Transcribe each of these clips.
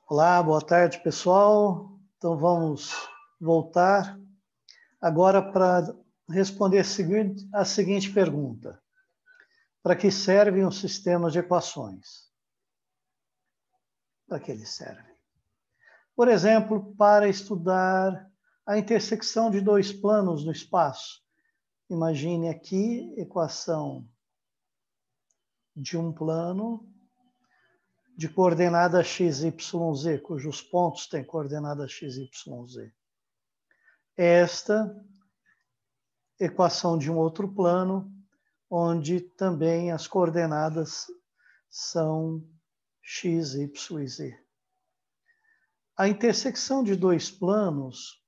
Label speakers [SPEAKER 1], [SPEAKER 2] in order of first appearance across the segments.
[SPEAKER 1] Olá, boa tarde, pessoal. Então vamos voltar agora para responder a seguinte pergunta. Para que servem os sistemas de equações? Para que eles servem? Por exemplo, para estudar a intersecção de dois planos no espaço. Imagine aqui equação de um plano de coordenada x, y, z, cujos pontos têm coordenada x, y, z. Esta equação de um outro plano, onde também as coordenadas são x, y e z. A intersecção de dois planos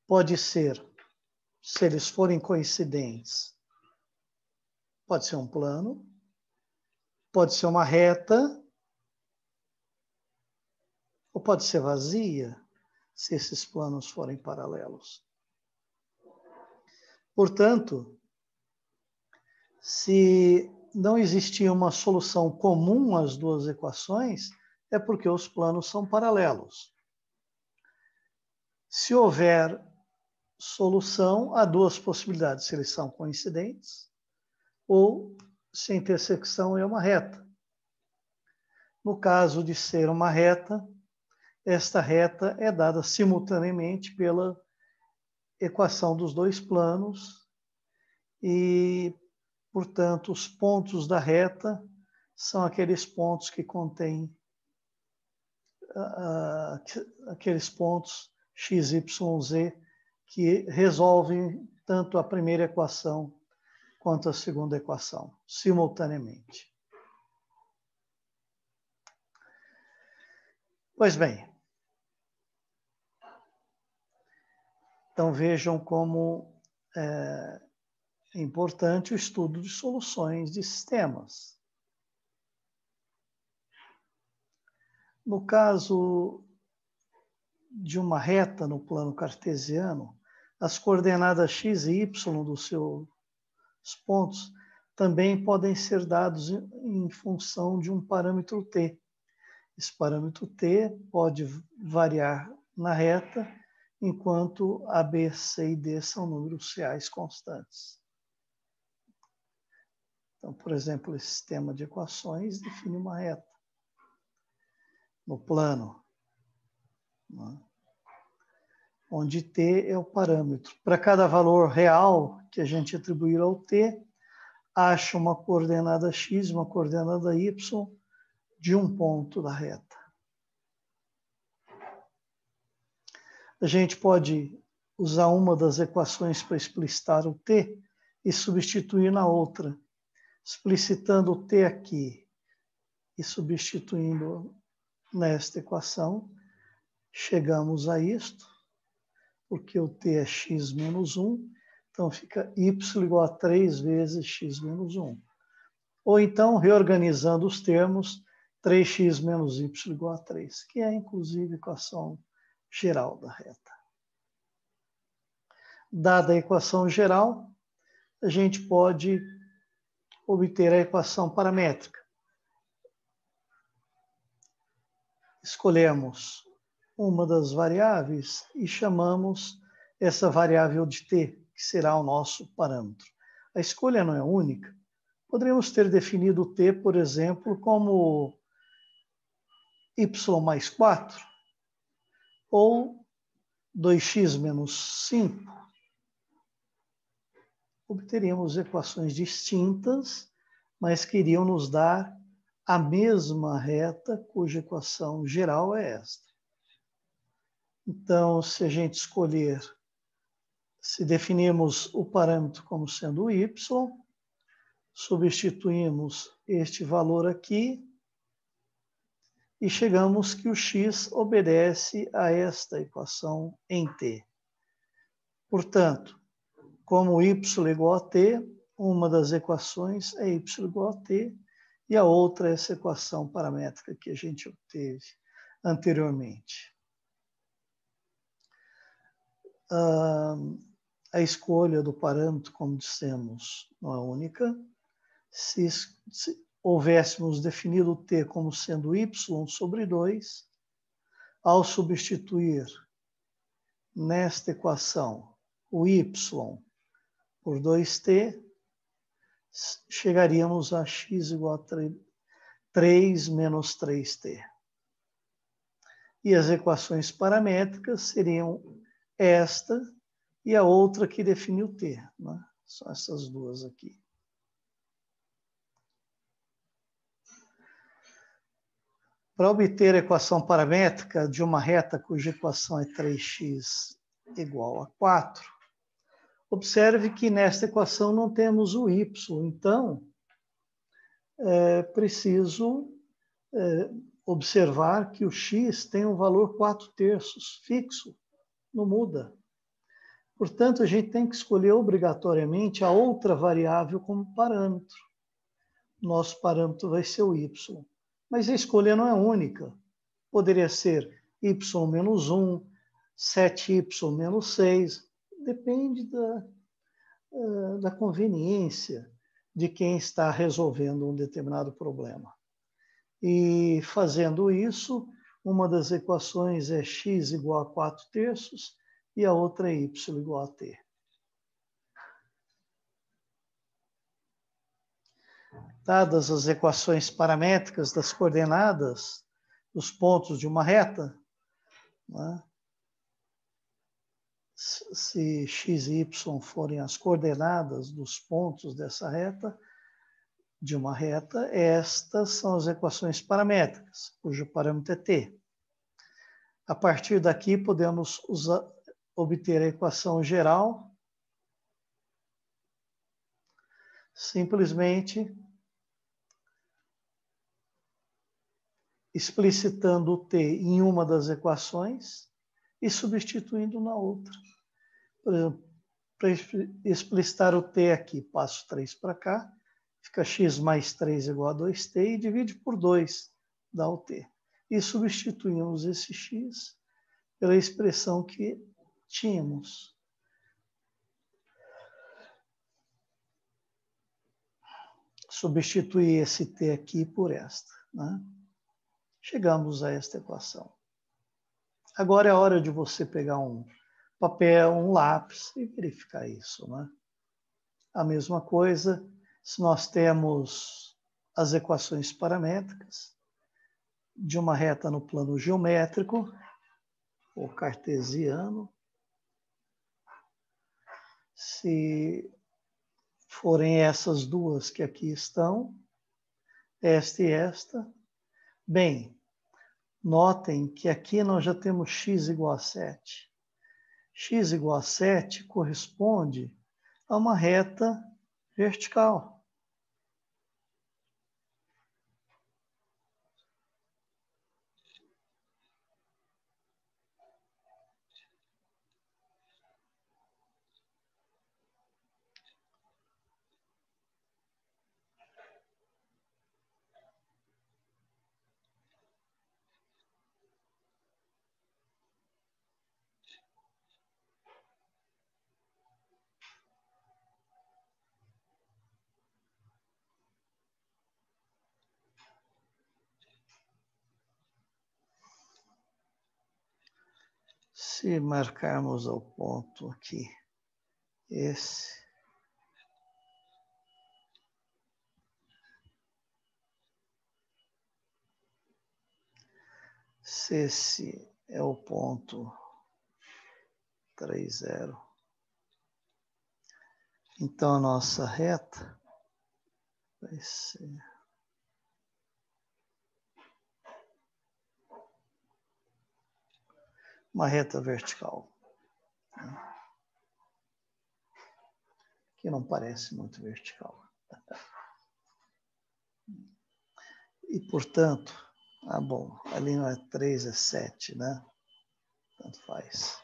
[SPEAKER 1] pode ser, se eles forem coincidentes, pode ser um plano, pode ser uma reta, ou pode ser vazia, se esses planos forem paralelos. Portanto, se não existir uma solução comum às duas equações, é porque os planos são paralelos. Se houver solução, há duas possibilidades, se eles são coincidentes ou se a intersecção é uma reta. No caso de ser uma reta, esta reta é dada simultaneamente pela equação dos dois planos e, portanto, os pontos da reta são aqueles pontos que contêm aqueles pontos x, y, z que resolvem tanto a primeira equação quanto a segunda equação, simultaneamente. Pois bem, então vejam como é importante o estudo de soluções de sistemas. No caso de uma reta no plano cartesiano, as coordenadas x e y dos seus pontos também podem ser dados em função de um parâmetro t. Esse parâmetro t pode variar na reta, enquanto a, b, c e d são números reais constantes. Então, por exemplo, esse sistema de equações define uma reta no plano, né, onde t é o parâmetro. Para cada valor real que a gente atribuir ao t, acha uma coordenada x, uma coordenada y de um ponto da reta. A gente pode usar uma das equações para explicitar o t e substituir na outra. Explicitando o t aqui e substituindo nesta equação, chegamos a isto, porque o t é x menos 1, então fica y igual a 3 vezes x menos 1. Ou então, reorganizando os termos, 3x menos y igual a 3, que é, inclusive, a equação geral da reta. Dada a equação geral, a gente pode obter a equação paramétrica. Escolhemos uma das variáveis e chamamos essa variável de t, que será o nosso parâmetro. A escolha não é única. Poderíamos ter definido o t, por exemplo, como y mais 4 ou 2x menos 5. Obteríamos equações distintas, mas que iriam nos dar a mesma reta, cuja equação geral é esta. Então, se a gente escolher, se definirmos o parâmetro como sendo o y, substituímos este valor aqui e chegamos que o x obedece a esta equação em t. Portanto, como y é igual a t, uma das equações é y igual a t e a outra é essa equação paramétrica que a gente obteve anteriormente. A escolha do parâmetro, como dissemos, não é única. Se houvéssemos definido o t como sendo y sobre 2, Ao substituir nesta equação o y por 2t, chegaríamos a x igual a 3 menos 3t. E as equações paramétricas seriam esta e a outra que define o t, né? São essas duas aqui. Para obter a equação paramétrica de uma reta cuja equação é 3x igual a 4, observe que nesta equação não temos o y, então é preciso observar que o x tem um valor 4/3 fixo, não muda. Portanto, a gente tem que escolher obrigatoriamente a outra variável como parâmetro. Nosso parâmetro vai ser o y. Mas a escolha não é única. Poderia ser y menos 1, 7y menos 6. Depende da conveniência de quem está resolvendo um determinado problema. E fazendo isso, uma das equações é x igual a 4/3 e a outra é y igual a t. Dadas as equações paramétricas das coordenadas dos pontos de uma reta, né? Se x e y forem as coordenadas dos pontos dessa reta, de uma reta, estas são as equações paramétricas, cujo parâmetro é t. A partir daqui, podemos obter a equação geral, simplesmente explicitando o t em uma das equações e substituindo na outra. Por exemplo, para explicitar o t aqui, passo 3 para cá, fica x mais 3 igual a 2t e divide por 2, dá o t. E substituímos esse x pela expressão que tínhamos. Substituir esse t aqui por esta, né? Chegamos a esta equação. Agora é a hora de você pegar um papel, um lápis e verificar isso, né? A mesma coisa, se nós temos as equações paramétricas de uma reta no plano geométrico ou cartesiano, se forem essas duas que aqui estão, esta e esta, bem, notem que aqui nós já temos x igual a 7. X igual a 7 corresponde a uma reta vertical. Se marcarmos ao ponto aqui, esse, se esse é o ponto 3,0, então a nossa reta vai ser uma reta vertical, né? Que não parece muito vertical. E, portanto, bom, ali não é 3, é 7, né? Tanto faz.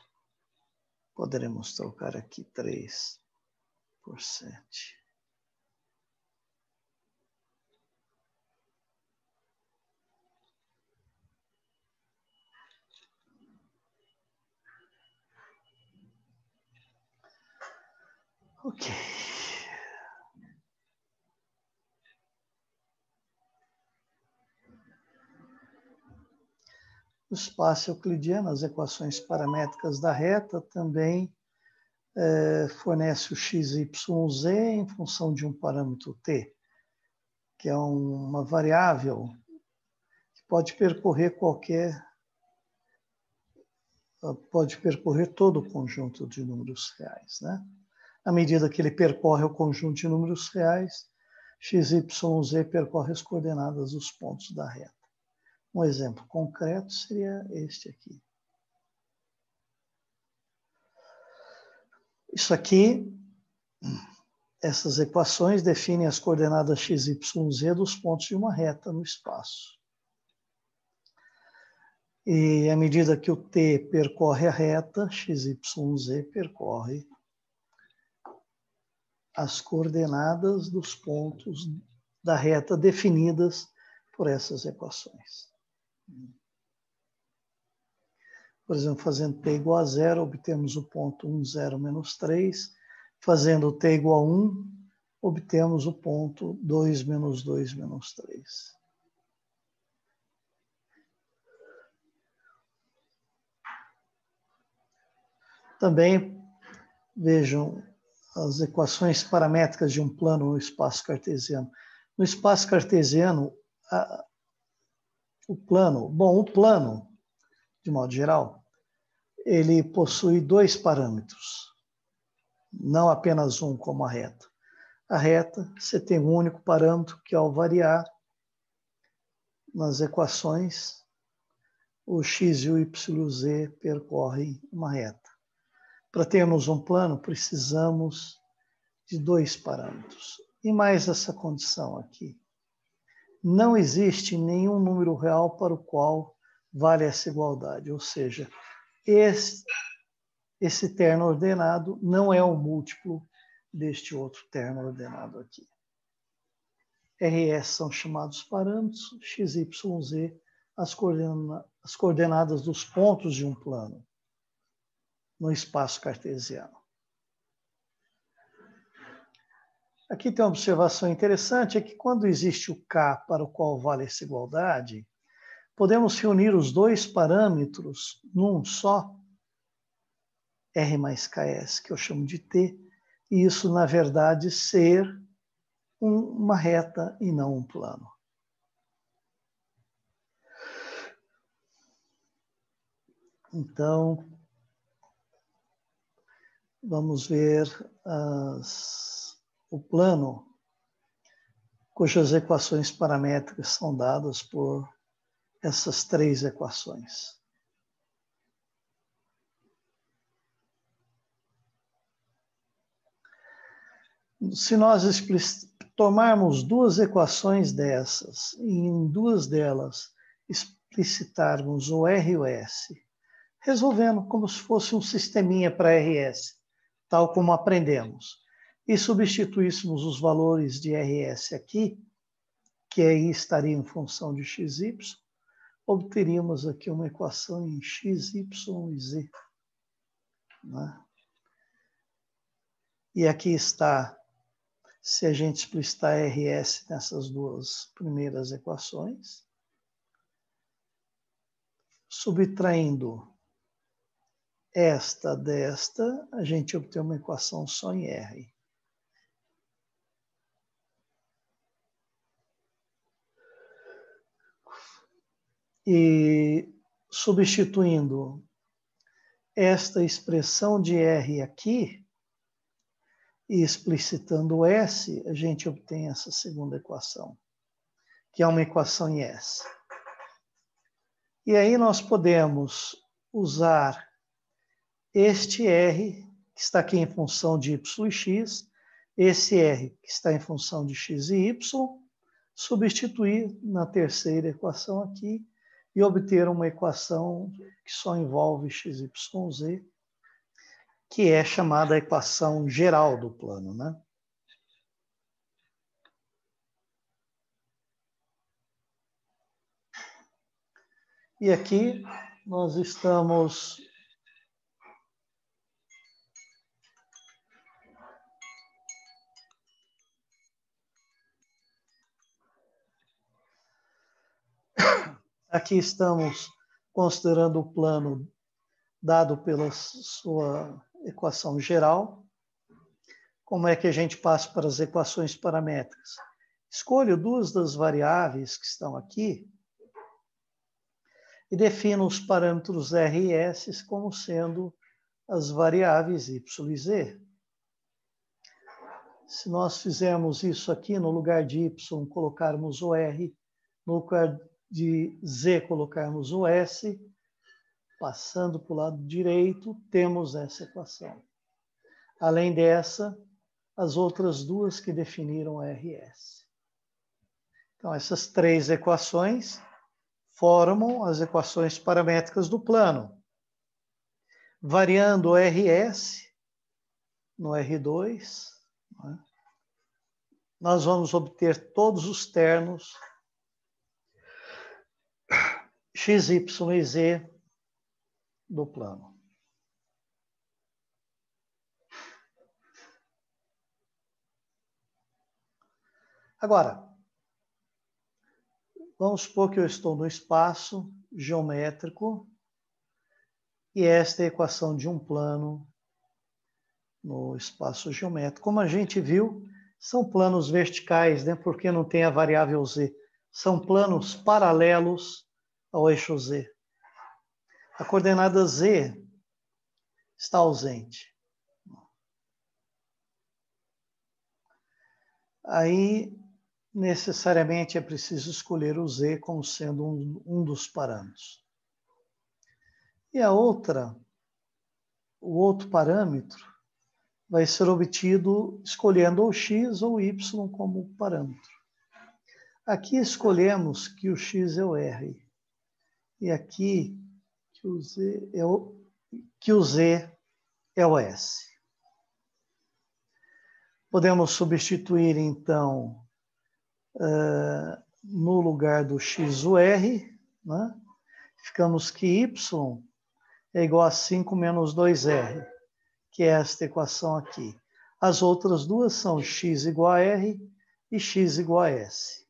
[SPEAKER 1] Poderemos trocar aqui 3 por 7. Ok. O espaço euclidiano, as equações paramétricas da reta, também fornece o x, y, z em função de um parâmetro t, que é uma variável que pode percorrer todo o conjunto de números reais, né? À medida que ele percorre o conjunto de números reais, x, y, z percorre as coordenadas dos pontos da reta. Um exemplo concreto seria este aqui. Isso aqui, essas equações definem as coordenadas x, y, z dos pontos de uma reta no espaço. E à medida que o t percorre a reta, x, y, z percorre as coordenadas dos pontos da reta definidas por essas equações. Por exemplo, fazendo t igual a 0, obtemos o ponto 1, 0, menos 3. Fazendo t igual a 1, obtemos o ponto 2, menos 2, menos 3. Também vejam as equações paramétricas de um plano no espaço cartesiano. No espaço cartesiano, o plano, de modo geral, ele possui dois parâmetros, não apenas um como a reta. A reta, você tem um único parâmetro que, ao variar nas equações, o x e o yz percorrem uma reta. Para termos um plano, precisamos de dois parâmetros. E mais essa condição aqui. Não existe nenhum número real para o qual vale essa igualdade. Ou seja, esse terno ordenado não é um múltiplo deste outro terno ordenado aqui. RS são chamados parâmetros, x, y, z, as coordenadas dos pontos de um plano no espaço cartesiano. Aqui tem uma observação interessante, é que quando existe o K para o qual vale essa igualdade, podemos reunir os dois parâmetros num só, R mais KS, que eu chamo de T, e isso, na verdade, ser uma reta e não um plano. Então, vamos ver o plano, cujas equações paramétricas são dadas por essas três equações. Se nós tomarmos duas equações dessas e em duas delas explicitarmos o R e o S, resolvendo como se fosse um sisteminha para RS, tal como aprendemos, e substituíssemos os valores de RS aqui, que aí estaria em função de XY, obteríamos aqui uma equação em x, y e z. Né? E aqui está, se a gente explicitar RS nessas duas primeiras equações, subtraindo esta desta, a gente obtém uma equação só em R. E substituindo esta expressão de R aqui e explicitando o S, a gente obtém essa segunda equação, que é uma equação em S. E aí nós podemos usar este R, que está aqui em função de y e x, esse R, que está em função de x e y, substituir na terceira equação aqui e obter uma equação que só envolve x, y, z, que é chamada a equação geral do plano, né? E aqui nós estamos considerando o plano dado pela sua equação geral. Como é que a gente passa para as equações paramétricas? Escolho duas das variáveis que estão aqui e defino os parâmetros R e S como sendo as variáveis Y e Z. Se nós fizermos isso aqui, no lugar de Y colocarmos o R, no lugar de Z colocarmos o S, passando para o lado direito, temos essa equação. Além dessa, as outras duas que definiram R e S. Então, essas três equações formam as equações paramétricas do plano. Variando o RS no R2, né, nós vamos obter todos os termos x, y e z do plano. Agora, vamos supor que eu estou no espaço geométrico e esta é a equação de um plano no espaço geométrico. Como a gente viu, são planos verticais, né? Porque não tem a variável z. São planos paralelos ao eixo z. A coordenada z está ausente. Aí, necessariamente, é preciso escolher o z como sendo um dos parâmetros. E o outro parâmetro, vai ser obtido escolhendo ou x ou y como parâmetro. Aqui escolhemos que o x é o R. E aqui que o z é o S. Podemos substituir, então, no lugar do x o R, né? Ficamos que y é igual a 5 menos 2R, que é esta equação aqui. As outras duas são x igual a R e x igual a S.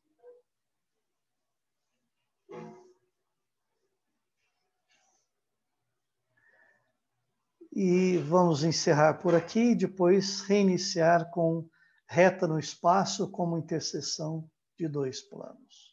[SPEAKER 1] E vamos encerrar por aqui e depois reiniciar com reta no espaço como interseção de dois planos.